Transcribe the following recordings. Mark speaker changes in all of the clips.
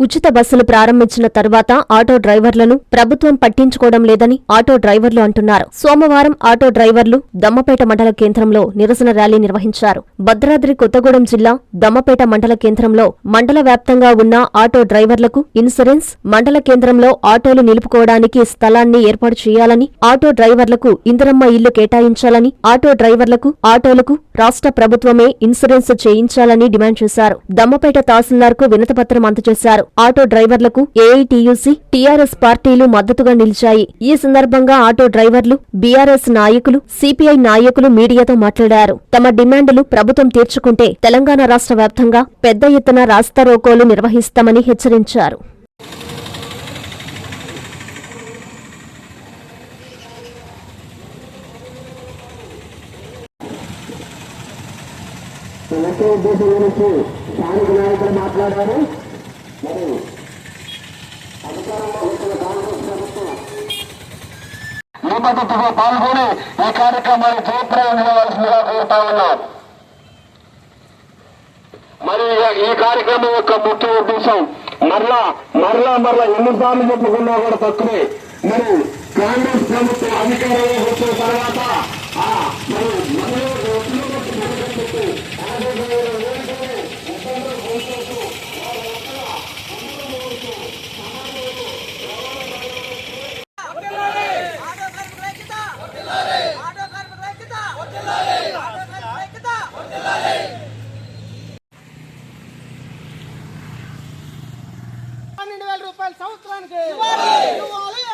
Speaker 1: ఉచిత బస్సులు ప్రారంభించిన తర్వాత ఆటో డ్రైవర్లను ప్రభుత్వం పట్టించుకోవడం లేదని ఆటో డ్రైవర్లు అంటున్నారు. సోమవారం ఆటో డ్రైవర్లు దమ్మపేట మండల కేంద్రంలో నిరసన ర్యాలీ నిర్వహించారు. భద్రాద్రి కొత్తగూడెం జిల్లా దమ్మపేట మండల కేంద్రంలో మండల వ్యాప్తంగా ఉన్న ఆటో డ్రైవర్లకు ఇన్సూరెన్స్, మండల కేంద్రంలో ఆటోలు నిలుపుకోవడానికి స్థలాన్ని ఏర్పాటు చేయాలని, ఆటో డ్రైవర్లకు ఇందిరమ్మ ఇల్లు కేటాయించాలని, ఆటో డ్రైవర్లకు ఆటోలకు రాష్ట్ర ప్రభుత్వమే ఇన్సూరెన్స్ చేయించాలని డిమాండ్ చేశారు. దమ్మపేట తహసీల్దార్కు వినతిపత్రం అందజేశారు. ఆటో డ్రైవర్లకు ఏఐటీయూసీ, టీఆర్ఎస్ పార్టీలు మద్దతుగా నిలిచాయి. ఈ సందర్భంగా ఆటో డ్రైవర్లు, బీఆర్ఎస్ నాయకులు, సిపిఐ నాయకులు మీడియాతో మాట్లాడారు. తమ డిమాండ్లు ప్రభుత్వం తీర్చుకుంటే తెలంగాణ రాష్ట్ర వ్యాప్తంగా పెద్ద ఎత్తున రాస్తారోకోలు నిర్వహిస్తామని హెచ్చరించారు.
Speaker 2: ఈ పద్ధతిలో పాల్గొని ఈ కార్యక్రమాన్ని జయప్రదం చేయవలసిందిగా కోరుతా ఉన్నాం. మరి ఈ కార్యక్రమం యొక్క ముఖ్య ఉద్దేశం మరలా ఎన్నిసార్లు చెప్పుకున్నా కూడా తక్కువే. మరి కాంగ్రెస్ ప్రభుత్వం అధికారంలో వచ్చిన తర్వాత
Speaker 3: రూపాయలు సంవత్సరానికి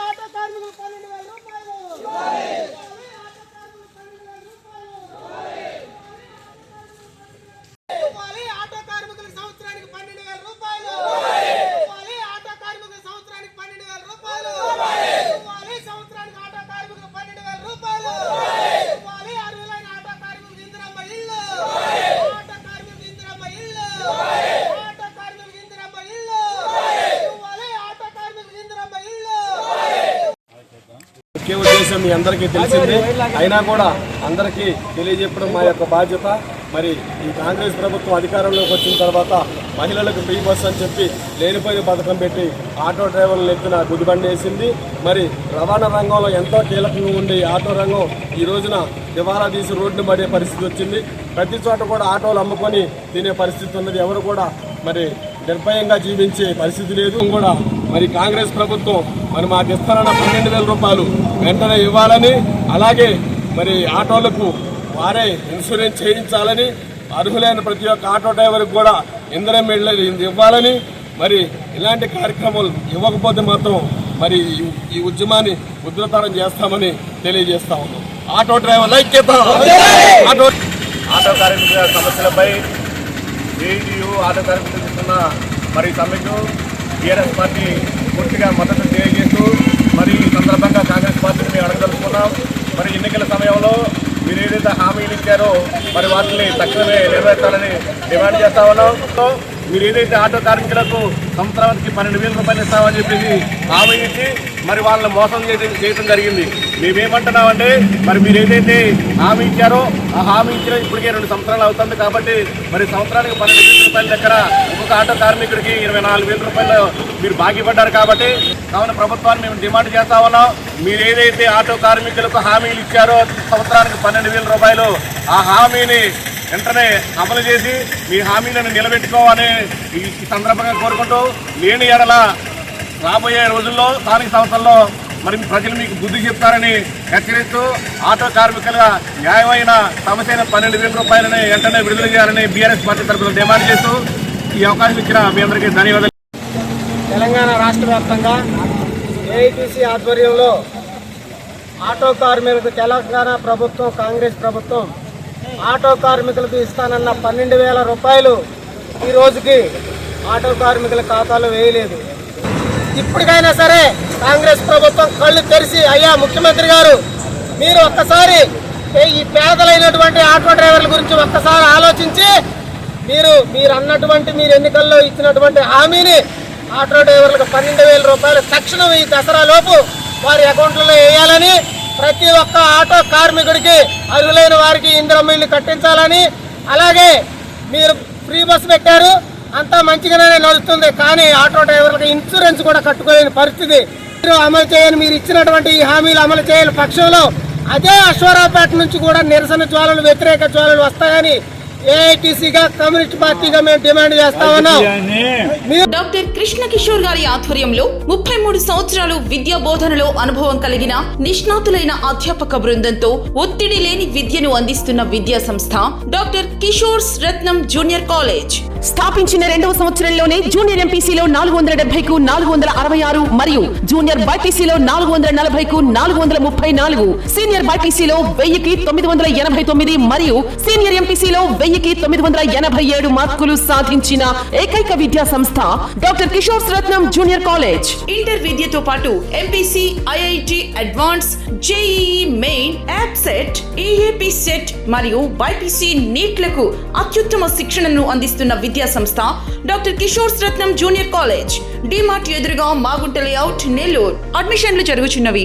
Speaker 3: ఆటో కార్మికులు 12,000 రూపాయలు. ఆటో కార్మికుల సంవత్సరానికి 12,000 రూపాయలు. ఆటో కార్మికుల సంవత్సరానికి 12,000 రూపాయలు. సంవత్సరానికి ఆటో కార్మికులు 12,000 రూపాయలు. అర్హులైన ఆటో కార్మికులకు ఇందిరమ్మ ఇల్లు. ఆటో కార్మికులకు ఇందిరమ్మ ఇల్లు. ఆటో కార్మికులకు ఇందిరమ్మ ఇల్లు.
Speaker 4: ముఖ్య ఉద్దేశం మీ అందరికీ తెలిసిందే. అయినా కూడా అందరికీ తెలియజెప్పడం మా యొక్క బాధ్యత. మరి ఈ కాంగ్రెస్ ప్రభుత్వం అధికారంలోకి వచ్చిన తర్వాత మహిళలకు ఫ్రీ బస్ అని చెప్పి లేనిపోయిన పథకం పెట్టి ఆటో డ్రైవర్లు ఎత్తున గుదిబండి వేసింది. మరి రవాణా రంగంలో ఎంతో కీలకంగా ఉండే ఆటో రంగం ఈ రోజున దివాలా తీసి రోడ్డును పడే పరిస్థితి వచ్చింది. ప్రతి చోట కూడా ఆటోలు అమ్ముకొని తినే పరిస్థితి ఉన్నది. ఎవరు కూడా మరి నిర్భయంగా జీవించే పరిస్థితి లేదు. కూడా మరి కాంగ్రెస్ ప్రభుత్వం మరి మాకు ఇస్తారన్న 12,000 రూపాయలు వెంటనే ఇవ్వాలని, అలాగే మరి ఆటోలకు వారే ఇన్సూరెన్స్ చేయించాలని, అర్హులైన ప్రతి ఒక్క ఆటో డ్రైవర్కి కూడా ఇందిరమ్మ ఇళ్ళు ఇవ్వాలని, మరి ఇలాంటి కార్యక్రమాలు ఇవ్వకపోతే మాత్రం మరి ఈ ఉద్యమాన్ని ఉధృతరం చేస్తామని తెలియజేస్తా ఉన్నాం. ఆటో డ్రైవర్ల ఐక్యత.
Speaker 5: ఆటో కార్మికుల సమస్యలపై ఏఐటీయూ ఆటో కార్మికులు ఇస్తున్న మరి సమ్మెకు టీఆర్ఎస్ పార్టీ పూర్తిగా మద్దతు తెలియజేస్తూ మరి ఈ సందర్భంగా కాంగ్రెస్ పార్టీని మేము అడగదలుచుకున్నాం. మరి ఎన్నికల సమయంలో మీరు ఏదైతే హామీలు ఇచ్చారో మరి వాటిని తక్షణమే నెరవేర్చాలని డిమాండ్ చేస్తా ఉన్నాం. మీరు ఏదైతే ఆటో కార్మికులకు సంవత్సరానికి 12,000 రూపాయలు ఇస్తామని చెప్పేసి హామీ ఇచ్చి మరి వాళ్ళని మోసం చేయడం జరిగింది. మేమేమంటున్నామంటే మరి మీరు ఏదైతే హామీ ఇచ్చారో ఆ హామీ ఇచ్చిన ఇప్పటికే 2 సంవత్సరాలు అవుతుంది. కాబట్టి మరి సంవత్సరానికి 12,000 రూపాయల దగ్గర ఒక్కొక్క ఆటో కార్మికుడికి 24,000 రూపాయలు మీరు బాకీ పడ్డారు. కాబట్టి కావున ప్రభుత్వాన్ని మేము డిమాండ్ చేస్తా ఉన్నాం. మీరు ఏదైతే ఆటో కార్మికులకు హామీలు ఇచ్చారో సంవత్సరానికి 12,000 రూపాయలు, ఆ హామీని వెంటనే అమలు చేసి మీ హామీలను నిలబెట్టుకోవాలని ఈ సందర్భంగా కోరుకుంటూ, లేని ఎడల రాబోయే రోజుల్లో స్థానిక సంస్థల్లో మరి ప్రజలు మీకు బుద్ధి చెప్తారని హెచ్చరిస్తూ ఆటో కార్మికుల న్యాయమైన సమస్యైన 12,000 రూపాయలని వెంటనే విడుదల చేయాలని బీఆర్ఎస్ పార్టీ తరఫున డిమాండ్ చేస్తూ ఈ అవకాశం ఇచ్చిన మీ అందరికీ ధన్యవాదాలు.
Speaker 3: తెలంగాణ రాష్ట్ర వ్యాప్తంగా ఏఐటీసీ ఆధ్వర్యంలో ఆటో కార్మికులకు తెలంగాణ ప్రభుత్వం, కాంగ్రెస్ ప్రభుత్వం ఆటో కార్మికులకు ఇస్తానన్న 12,000 రూపాయలు ఈ రోజుకి ఆటో కార్మికుల ఖాతాలో వేయలేదు. ఇప్పటికైనా సరే కాంగ్రెస్ ప్రభుత్వం కళ్ళు తెరిచి, అయ్యా ముఖ్యమంత్రి గారు, మీరు ఒక్కసారి ఈ పేదలైనటువంటి ఆటో డ్రైవర్ల గురించి ఒక్కసారి ఆలోచించి మీరు అన్నటువంటి మీరు ఎన్నికల్లో ఇచ్చినటువంటి హామీని ఆటో డ్రైవర్లకు 12,000 రూపాయలు తక్షణం ఈ దసరా లోపు వారి అకౌంట్లలో వేయాలని, ప్రతి ఒక్క ఆటో కార్మికుడికి అర్హులైన వారికి ఇందిరమ్మ ఇల్లు కట్టించాలని, అలాగే మీరు ఫ్రీ బస్ పెట్టారు, అంతా మంచిగానే నడుస్తుంది. కానీ ఆటో డ్రైవర్లకు ఇన్సూరెన్స్ కూడా కట్టుకోలేని పరిస్థితి. మీరు అమలు చేయని, మీరు ఇచ్చినటువంటి ఈ హామీలు అమలు చేయని పక్షంలో అదే అశ్వారావుపేట నుంచి కూడా నిరసన జ్వాలలు, వ్యతిరేక జ్వాలలు వస్తాయని ఏఐటీసీగా, కమ్యూనిస్ట్ పార్టీగా మేము డిమాండ్ చేస్తా ఉన్నాం.
Speaker 6: డాక్టర్ కృష్ణ కిషోర్ గారి ఆధ్వర్యంలో 33 సంవత్సరాలు విద్యా బోధనలో అనుభవం కలిగిన నిష్ణాతులైన అధ్యాపక బృందంతో ఒత్తిడి లేని విద్యను అందిస్తున్న విద్యా సంస్థ డాక్టర్ కిషోర్స్ రత్నం జూనియర్ కాలేజ్. స్థాపించిన 2వ సంవత్సరంలోనే జూనియర్ ఎంపీసీలో 470కు 466 మరియు జూనియర్ బైపీసీలో 440కు 434, సీనియర్ బైపీసీలో 1000కి 989 మరియు సీనియర్ ఎంపీసీలో 1000కి 987 మార్కులు సాధించిన ఏకైక విద్యా సంస్థ డాక్టర్ కిషోర్స్ రత్నం జూనియర్ కాలేజ్. ఇంటర్ విద్యతో పాటు MPC, IIT advance, JEE main, app set, EAP set మరియు బైపీసీ నీట్లకు అత్యుత్తమ శిక్షణను అందిస్తున్న విద్యా సంస్థ డాక్టర్ కిషోర్స్ రత్నం జూనియర్ కాలేజ్. డిమార్ట్ ఎదురుగా మాగుంట లేఅవుట్, నెల్లూరు. అడ్మిషన్లు జరుగుచున్నవి.